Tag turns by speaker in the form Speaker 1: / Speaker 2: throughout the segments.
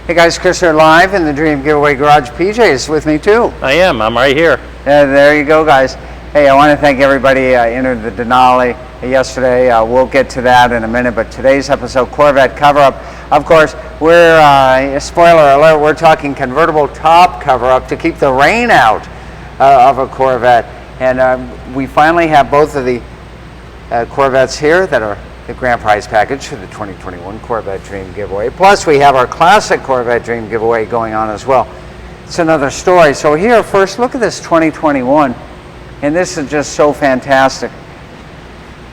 Speaker 1: Hey guys, Chris here live in the Dream Giveaway Garage. PJ is with me too.
Speaker 2: I am. I'm right here.
Speaker 1: There you go, guys. Hey, I want to thank everybody entered the Denali yesterday. We'll get to that in a minute, but today's episode, Corvette cover-up. Of course, we're, spoiler alert, we're talking convertible top cover-up to keep the rain out of a Corvette. And we finally have both of the Corvettes here that are the grand prize package for the 2021 Corvette Dream Giveaway. Plus, we have our classic Corvette Dream Giveaway going on as well. It's another story. So here, first, look at this 2021. And this is just so fantastic.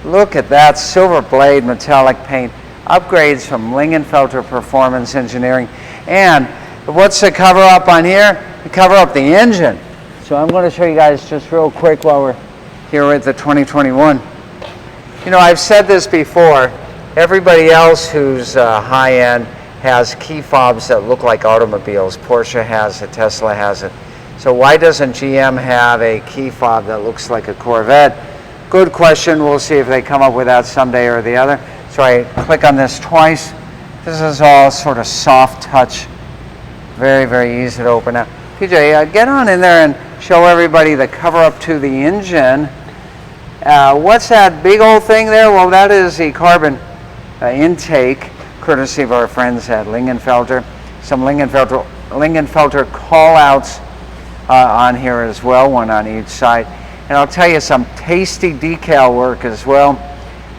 Speaker 1: Look at that silver blade metallic paint. Upgrades from Lingenfelter Performance Engineering. And what's the cover up on here? The cover up the engine. So I'm going to show you guys just real quick while we're here with the 2021. You know, I've said this before. Everybody else who's high-end has key fobs that look like automobiles. Porsche has it, Tesla has it. So why doesn't GM have a key fob that looks like a Corvette? Good question. We'll see if they come up with that someday or the other. So I click on this twice. This is all sort of soft touch. Very, very easy to open up. PJ, get on in there and show everybody the cover up to the engine. What's that big old thing there? Well, that is the carbon intake, courtesy of our friends at Lingenfelter. Some Lingenfelter call-outs on here as well, one on each side. And I'll tell you, some tasty decal work as well.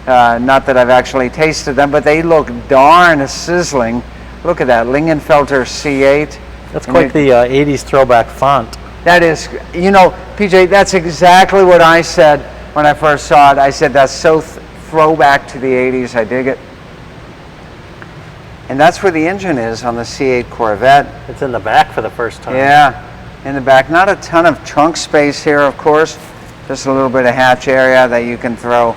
Speaker 1: Not that I've actually tasted them, but they look darn sizzling. Look at that, Lingenfelter C8.
Speaker 2: That's quite the 80s throwback font.
Speaker 1: That is, you know, PJ, that's exactly what I said when I first saw it. I said, that's so throwback to the 80s. I dig it. And that's where the engine is on the C8 Corvette.
Speaker 2: It's in the back for the first time.
Speaker 1: Yeah, in the back. Not a ton of trunk space here, of course. Just a little bit of hatch area that you can throw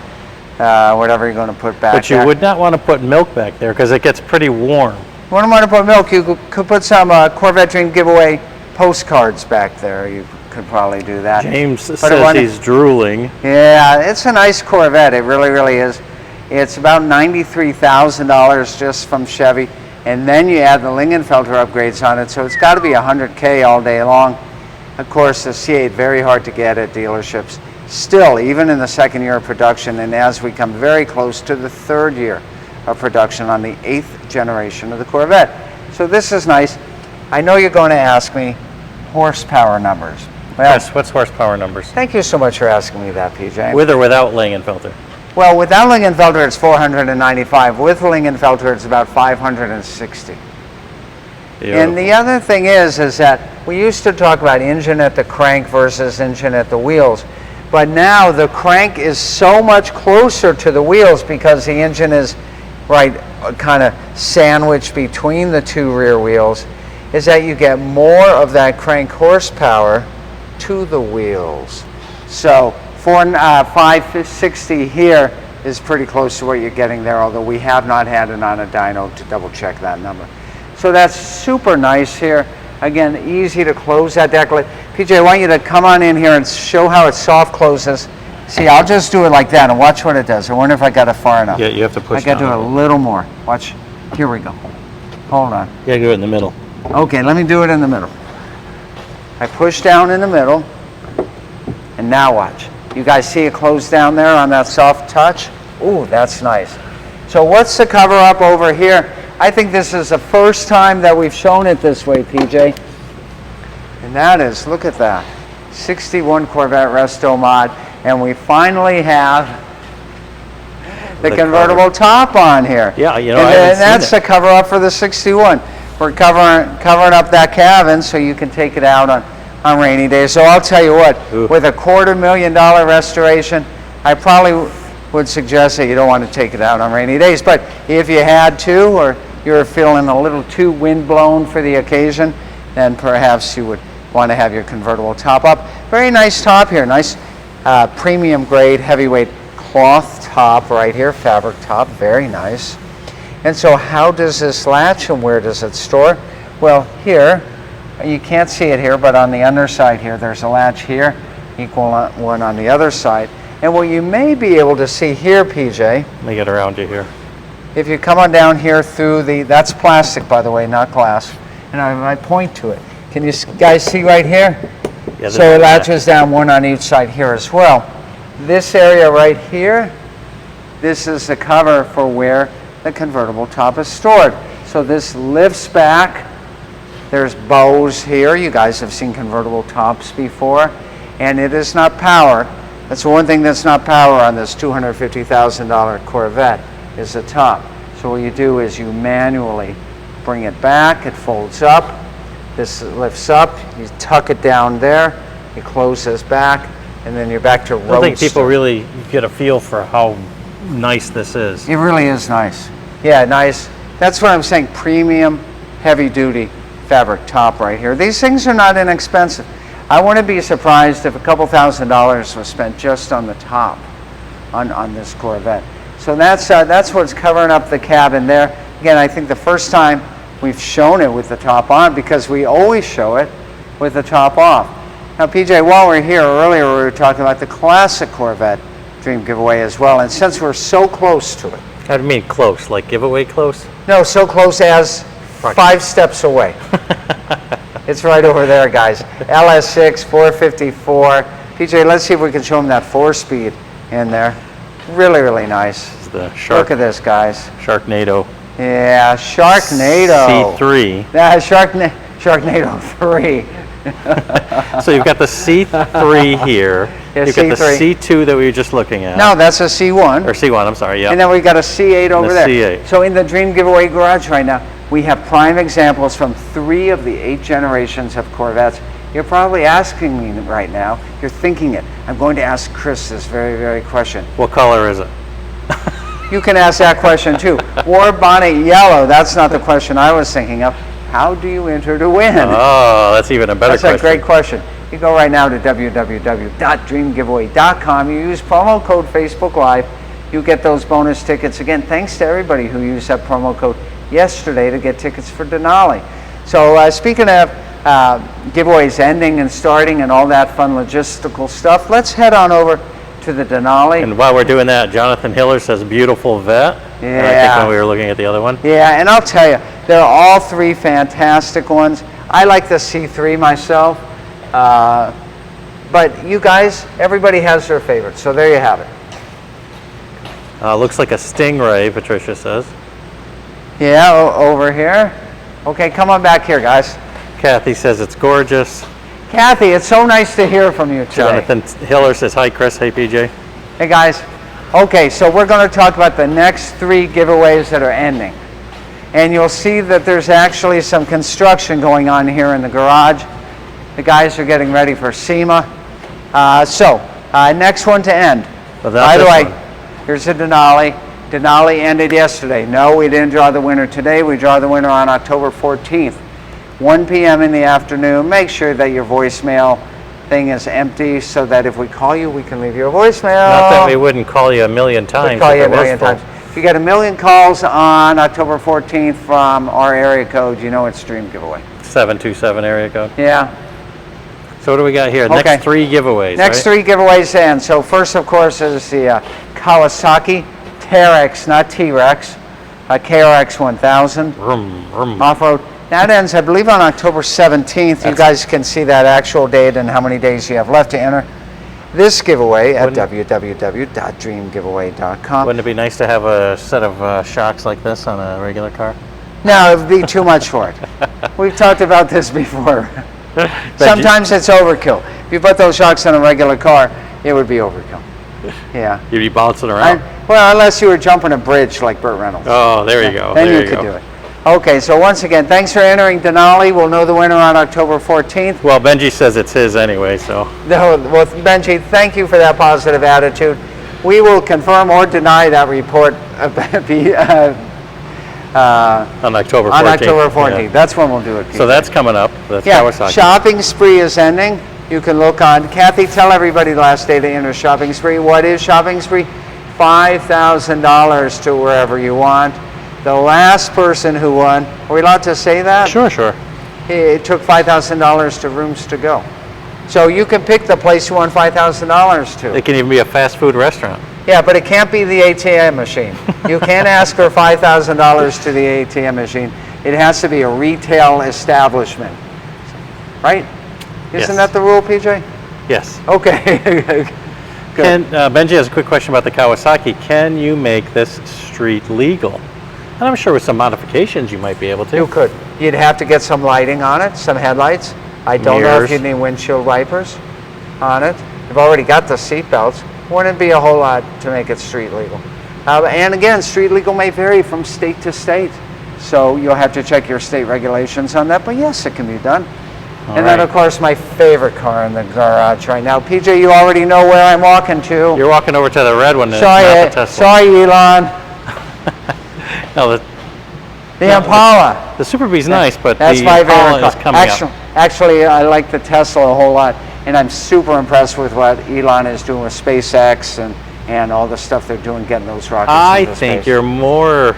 Speaker 1: whatever you're going to put back.
Speaker 2: But you would not want to put milk back there because it gets pretty warm.
Speaker 1: You wouldn't want to put milk. You could put some Corvette Dream Giveaway postcards back there. You could probably do that.
Speaker 2: James says he's drooling.
Speaker 1: Yeah, it's a nice Corvette. It really, really is. It's about $93,000 just from Chevy, and then you add the Lingenfelter upgrades on it, so it's got to be $100K all day long. Of course, the C8 very hard to get at dealerships. Still, even in the second year of production, and as we come very close to the third year of production on the 8th generation of the Corvette. So this is nice. I know you're going to ask me horsepower numbers. Well,
Speaker 2: yes, what's horsepower numbers?
Speaker 1: Thank you so much for asking me that, PJ.
Speaker 2: With or without Lingenfelter?
Speaker 1: Well, without Lingenfelter, it's 495. With Lingenfelter, it's about 560. Beautiful. And the other thing is that we used to talk about engine at the crank versus engine at the wheels. But now the crank is so much closer to the wheels because the engine is kind of sandwiched between the two rear wheels, is that you get more of that crank horsepower to the wheels. So 560 here is pretty close to what you're getting there, although we have not had it on a dyno to double check that number. So that's super nice here. Again, easy to close that deck. PJ, I want you to come on in here and show how it soft closes. See, I'll just do it like that and watch what it does. I wonder if I got it far enough.
Speaker 2: Yeah, you have to push
Speaker 1: I got to do it a little more. Watch. Here we go. Hold on.
Speaker 2: You got to do it in the middle.
Speaker 1: Okay, let me do it in the middle. I push down in the middle, and now watch. You guys see it close down there on that soft touch? Ooh, that's nice. So what's the cover up over here? I think this is the first time that we've shown it this way, PJ. And that is, look at that. 61 Corvette Resto Mod. And we finally have the convertible top on here.
Speaker 2: Yeah, you know,
Speaker 1: and that's the cover up for the 61. We're covering up that cabin so you can take it out on rainy days. So I'll tell you what, with a $250,000 restoration, I probably would suggest that you don't want to take it out on rainy days. But if you had to, or you're feeling a little too windblown for the occasion, then perhaps you would want to have your convertible top up. Very nice top here, nice premium grade heavyweight cloth top right here, fabric top, very nice. And so how does this latch and where does it store? Well, here, you can't see it here, but on the underside here, there's a latch here, equal one on the other side. And what you may be able to see here, PJ.
Speaker 2: Let me get around you here.
Speaker 1: If you come on down here through that's plastic, by the way, not glass. and I point to it. Can you guys see right here?
Speaker 2: Yeah,
Speaker 1: So it latches down, one on each side here as well. This area right here, this is the cover for where the convertible top is stored. So this lifts back. There's bows here. You guys have seen convertible tops before. And it is not power. That's the one thing that's not power on this $250,000 Corvette is the top. So what you do is you manually bring it back. It folds up. This lifts up. You tuck it down there. You close this back. And then you're back to Roadster.
Speaker 2: I don't think people really get a feel for how nice this is.
Speaker 1: It really is nice. Yeah, nice. That's what I'm saying. Premium, heavy duty fabric top right here. These things are not inexpensive. I wouldn't be surprised if a couple $1,000s was spent just on the top on this Corvette. So that's what's covering up the cabin there. Again, I think the first time we've shown it with the top on, because we always show it with the top off. Now, PJ, while we're here, earlier we were talking about the classic Corvette Dream Giveaway as well, and since we're so close to it.
Speaker 2: How do you mean close? Like giveaway close?
Speaker 1: No, so close as 5 steps away. It's right over there, guys. LS6, 454. PJ, let's see if we can show them that 4-speed in there. Really, really nice.
Speaker 2: It's the Shark.
Speaker 1: Look at this, guys.
Speaker 2: Sharknado.
Speaker 1: Yeah, Sharknado.
Speaker 2: C3.
Speaker 1: Yeah, Sharknado 3.
Speaker 2: So you've got the C3 here.
Speaker 1: Yeah,
Speaker 2: you've got the
Speaker 1: C3.
Speaker 2: C2 that we were just looking at.
Speaker 1: No, that's a C1.
Speaker 2: Or C1, I'm sorry, yeah.
Speaker 1: And then we got a C8 over there.
Speaker 2: C8.
Speaker 1: So in the Dream Giveaway garage right now, we have prime examples from 3 of the 8 generations of Corvettes. You're probably asking me right now, you're thinking it. I'm going to ask Chris this very, very question.
Speaker 2: What color is it?
Speaker 1: You can ask that question too. War bonnet yellow, that's not the question I was thinking of. How do you enter to win?
Speaker 2: Oh, that's even a better question.
Speaker 1: That's a great question. You go right now to www.dreamgiveaway.com. You use promo code Facebook Live. You get those bonus tickets. Again, thanks to everybody who used that promo code yesterday to get tickets for Denali. So speaking of giveaways ending and starting and all that fun logistical stuff, let's head on over to the Denali.
Speaker 2: And while we're doing that, Jonathan Hiller says beautiful vet.
Speaker 1: Yeah.
Speaker 2: I think when we were looking at the other one.
Speaker 1: Yeah, and I'll tell you, they're all 3 fantastic ones. I like the C3 myself. But you guys, everybody has their favorites. So there you have it.
Speaker 2: Looks like a Stingray, Patricia says.
Speaker 1: Yeah, over here. Okay, come on back here, guys.
Speaker 2: Kathy says it's gorgeous.
Speaker 1: Kathy, it's so nice to hear from you today.
Speaker 2: Jonathan Hiller says, hi, Chris. Hey, PJ.
Speaker 1: Hey, guys. Okay, so we're going to talk about the next 3 giveaways that are ending. And you'll see that there's actually some construction going on here in the garage. The guys are getting ready for SEMA. Next one to end. By the way, here's a Denali. Denali ended yesterday. No, we didn't draw the winner today. We draw the winner on October 14th, 1 p.m. in the afternoon. Make sure that your voicemail thing is empty so that if we call you, we can leave you a voicemail.
Speaker 2: Not that we wouldn't call you a million times.
Speaker 1: We'd call you a million times. If you get 1 million calls on October 14th from our area code, you know it's Dream Giveaway.
Speaker 2: 727 area code.
Speaker 1: Yeah.
Speaker 2: So what do we got here?
Speaker 1: Okay.
Speaker 2: Next 3 giveaways,
Speaker 1: Next
Speaker 2: right?
Speaker 1: 3 giveaways in. So first, of course, is the Kawasaki Terex, not T-Rex, KRX 1000
Speaker 2: Vroom, vroom.
Speaker 1: off-road. That ends, I believe, on October 17th. You guys can see that actual date and how many days you have left to enter this giveaway at www.dreamgiveaway.com.
Speaker 2: Wouldn't it be nice to have a set of shocks like this on a regular car?
Speaker 1: No, it would be too much for it. We've talked about this before. Sometimes it's overkill. If you put those shocks on a regular car, it would be overkill. Yeah.
Speaker 2: You'd be bouncing around.
Speaker 1: Well, unless you were jumping a bridge like Burt Reynolds.
Speaker 2: Oh, there you go.
Speaker 1: Then
Speaker 2: there
Speaker 1: you could do it. Okay, so once again, thanks for entering Denali. We'll know the winner on October 14th.
Speaker 2: Well, Benji says it's his anyway, so.
Speaker 1: Well, Benji, thank you for that positive attitude. We will confirm or deny that report
Speaker 2: on October 14th.
Speaker 1: On October 14th.
Speaker 2: Yeah.
Speaker 1: That's when we'll do it.
Speaker 2: So that's coming up. That's Kawasaki.
Speaker 1: Shopping spree is ending. You can look on. Kathy, tell everybody the last day to enter Shopping Spree. What is Shopping Spree? $5,000 to wherever you want. The last person who won, are we allowed to say that?
Speaker 2: Sure, sure.
Speaker 1: It took $5,000 to Rooms to Go. So you can pick the place you want $5,000 to.
Speaker 2: It can even be a fast food restaurant.
Speaker 1: Yeah, but it can't be the ATM machine. You can't ask for $5,000 to the ATM machine. It has to be a retail establishment, right? Isn't that the rule, PJ?
Speaker 2: Yes.
Speaker 1: Okay. Good.
Speaker 2: Benji has a quick question about the Kawasaki. Can you make this street legal? And I'm sure with some modifications you might be able to.
Speaker 1: You could. You'd have to get some lighting on it, some headlights. I don't know if you'd need windshield wipers on it. You've already got the seat belts. Wouldn't be a whole lot to make it street legal. And again, street legal may vary from state to state. So you'll have to check your state regulations on that. But yes, it can be done. And then, of course, my favorite car in the garage right now. PJ, you already know where I'm walking to.
Speaker 2: You're walking over to the red one.
Speaker 1: Sorry, Elon.
Speaker 2: No,
Speaker 1: the Impala.
Speaker 2: The Super B's nice, but
Speaker 1: that's
Speaker 2: the
Speaker 1: my
Speaker 2: Impala
Speaker 1: favorite
Speaker 2: is
Speaker 1: car.
Speaker 2: coming up.
Speaker 1: Actually, I like the Tesla a whole lot. And I'm super impressed with what Elon is doing with SpaceX and all the stuff they're doing getting those rockets into
Speaker 2: think
Speaker 1: space.
Speaker 2: you're more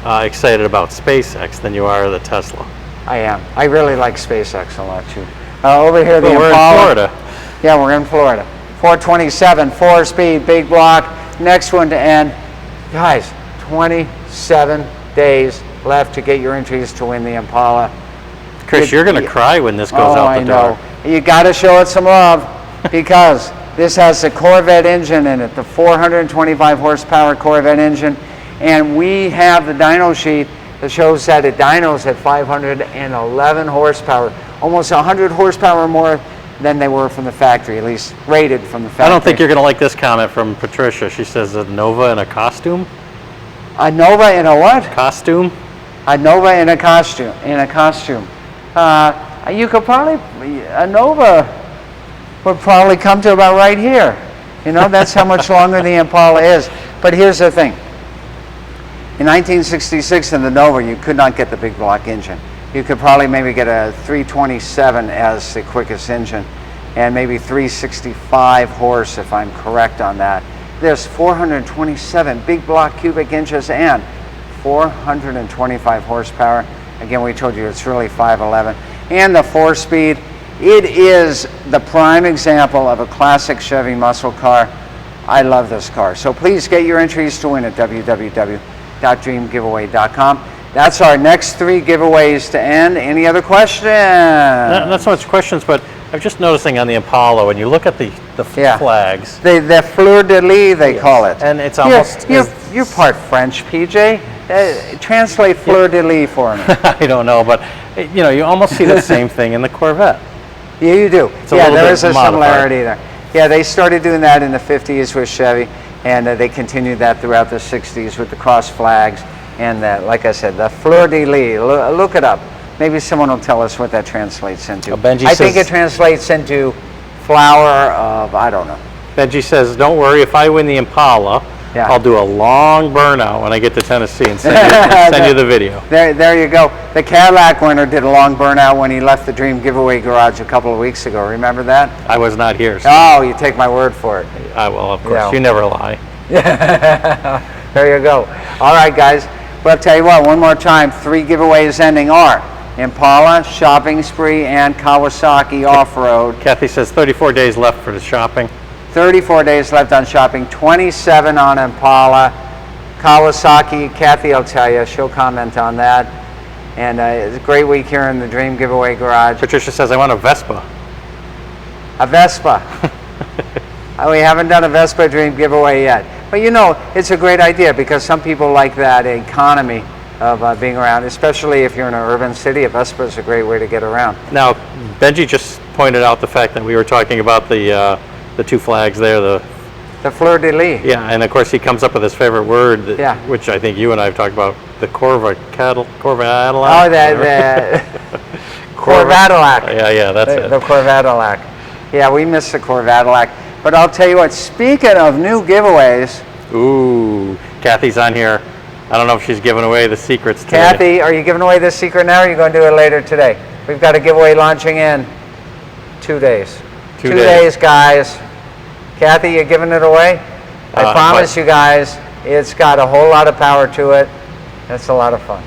Speaker 2: excited about SpaceX than you are the Tesla.
Speaker 1: I am. I really like SpaceX a lot too. Over here, the
Speaker 2: Impala. We're in Florida.
Speaker 1: Yeah, we're in Florida. 427, 4-speed, big block. Next one to end. Guys, 27 days left to get your entries to win the Impala.
Speaker 2: Chris, you're going to cry when this goes out the door.
Speaker 1: You got to show it some love because this has the Corvette engine in it, the 425 horsepower Corvette engine, and we have the dyno sheet that shows that it dynos at 511 horsepower, almost 100 horsepower more than they were from the factory, at least rated from the factory.
Speaker 2: I don't think you're going to like this comment from Patricia. She says a Nova in a costume.
Speaker 1: A Nova in a what?
Speaker 2: Costume.
Speaker 1: A Nova in a costume. You could probably, a Nova would probably come to about right here. You know, that's how much longer the Impala is. But here's the thing. In 1966 in the Nova, you could not get the big block engine. You could probably maybe get a 327 as the quickest engine and maybe 365 horse if I'm correct on that. There's 427 big block cubic inches and 425 horsepower. Again, we told you it's really 511. And the 4-speed, it is the prime example of a classic Chevy muscle car. I love this car. So please get your entries to win at www.dreamgiveaway.com. That's our next 3 giveaways to end. Any other questions?
Speaker 2: Not so much questions, but I'm just noticing on the Impala, when you look at the flags.
Speaker 1: The fleur-de-lis, they call it.
Speaker 2: And it's almost...
Speaker 1: You're part French, PJ. Translate fleur-de-lis for me.
Speaker 2: I don't know, but you know, you almost see the same thing in the Corvette.
Speaker 1: Yeah, you do.
Speaker 2: Yeah,
Speaker 1: there is a similarity there. Yeah, they started doing that in the 50s with Chevy, and they continued that throughout the 60s with the cross flags. And like I said, the fleur-de-lis, look it up. Maybe someone will tell us what that translates into. I think it translates into flower of, I don't know.
Speaker 2: Benji says, don't worry, if I win the Impala, I'll do a long burnout when I get to Tennessee and send you the video.
Speaker 1: There you go. The Cadillac winner did a long burnout when he left the Dream Giveaway garage a couple of weeks ago. Remember that?
Speaker 2: I was not here. So.
Speaker 1: Oh, you take my word for it.
Speaker 2: Well, of course. You never lie.
Speaker 1: There you go. All right, guys. Well, I'll tell you what, one more time, 3 giveaways ending are Impala, Shopping Spree, and Kawasaki Off-Road.
Speaker 2: Kathy says 34 days left for the shopping.
Speaker 1: 34 days left on shopping, 27 on Impala. Kawasaki, Kathy will tell you, she'll comment on that. And it's a great week here in the Dream Giveaway Garage.
Speaker 2: Patricia says, I want a Vespa.
Speaker 1: A Vespa. We haven't done a Vespa Dream Giveaway yet. But you know, it's a great idea because some people like that economy of being around, especially if you're in an urban city. A Vespa is a great way to get around.
Speaker 2: Now, Benji just pointed out the fact that we were talking about the 2 flags there, the
Speaker 1: fleur-de-lis.
Speaker 2: Yeah, and of course he comes up with his favorite word, which I think you and I have talked about, the Corvette. Oh,
Speaker 1: that Corvettelac.
Speaker 2: Yeah, that's it.
Speaker 1: The Corvettelac. Yeah, we miss the Corvettelac. But I'll tell you what, speaking of new giveaways.
Speaker 2: Ooh, Kathy's on here. I don't know if she's giving away the secrets today.
Speaker 1: Kathy, are you giving away the secret now or are you going to do it later today? We've got a giveaway launching in 2 days. 2 days, guys. Kathy, you giving it away? I promise you guys, it's got a whole lot of power to it. That's a lot of fun.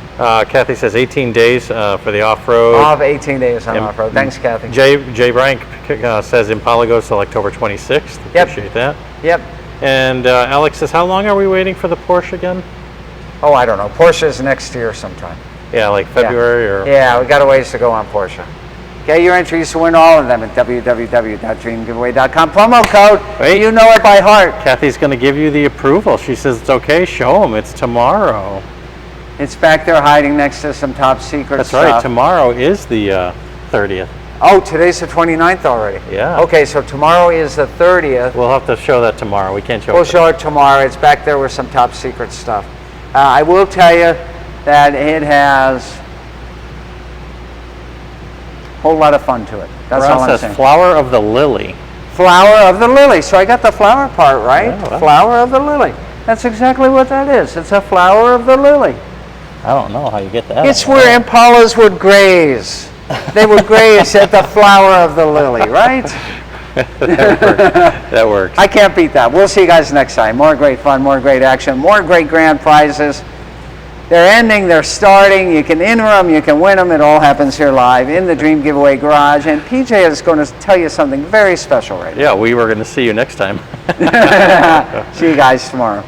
Speaker 2: Kathy says 18 days for the off-road.
Speaker 1: Off 18 days on off-road. Thanks, Kathy.
Speaker 2: Jay Bryant says Impala goes till October 26th.
Speaker 1: Yep.
Speaker 2: Appreciate that.
Speaker 1: Yep.
Speaker 2: And Alex says, how long are we waiting for the Porsche again?
Speaker 1: Oh, I don't know. Porsche is next year sometime.
Speaker 2: Yeah, like February or...
Speaker 1: Yeah, we got a ways to go on Porsche. Get your entries to win all of them at www.dreamgiveaway.com. Promo code,
Speaker 2: Wait.
Speaker 1: you know it by heart.
Speaker 2: Kathy's going to give you the approval. She says it's okay. Show them. It's tomorrow.
Speaker 1: It's back there hiding next to some top secret
Speaker 2: That's
Speaker 1: stuff.
Speaker 2: right. Tomorrow is the 30th.
Speaker 1: Oh, today's the 29th already.
Speaker 2: Yeah.
Speaker 1: Okay, so tomorrow is the 30th.
Speaker 2: We'll have to show that tomorrow. We can't show it.
Speaker 1: We'll show it tomorrow. It's back there with some top secret stuff. I will tell you that it has a whole lot of fun to it. That's all I'm
Speaker 2: says
Speaker 1: saying.
Speaker 2: flower of the lily.
Speaker 1: Flower of the lily. So I got the flower part right.
Speaker 2: Yeah, well.
Speaker 1: Flower of the lily. That's exactly what that is. It's a flower of the lily.
Speaker 2: I don't know how you get that.
Speaker 1: It's where Impalas would graze. They would graze at the flower of the lily, right?
Speaker 2: That works.
Speaker 1: I can't beat that. We'll see you guys next time. More great fun, more great action, more great grand prizes. They're ending, they're starting. You can enter them, you can win them. It all happens here live in the Dream Giveaway Garage. And PJ is going to tell you something very special right now.
Speaker 2: Yeah, we were going to see you next time.
Speaker 1: See you guys tomorrow.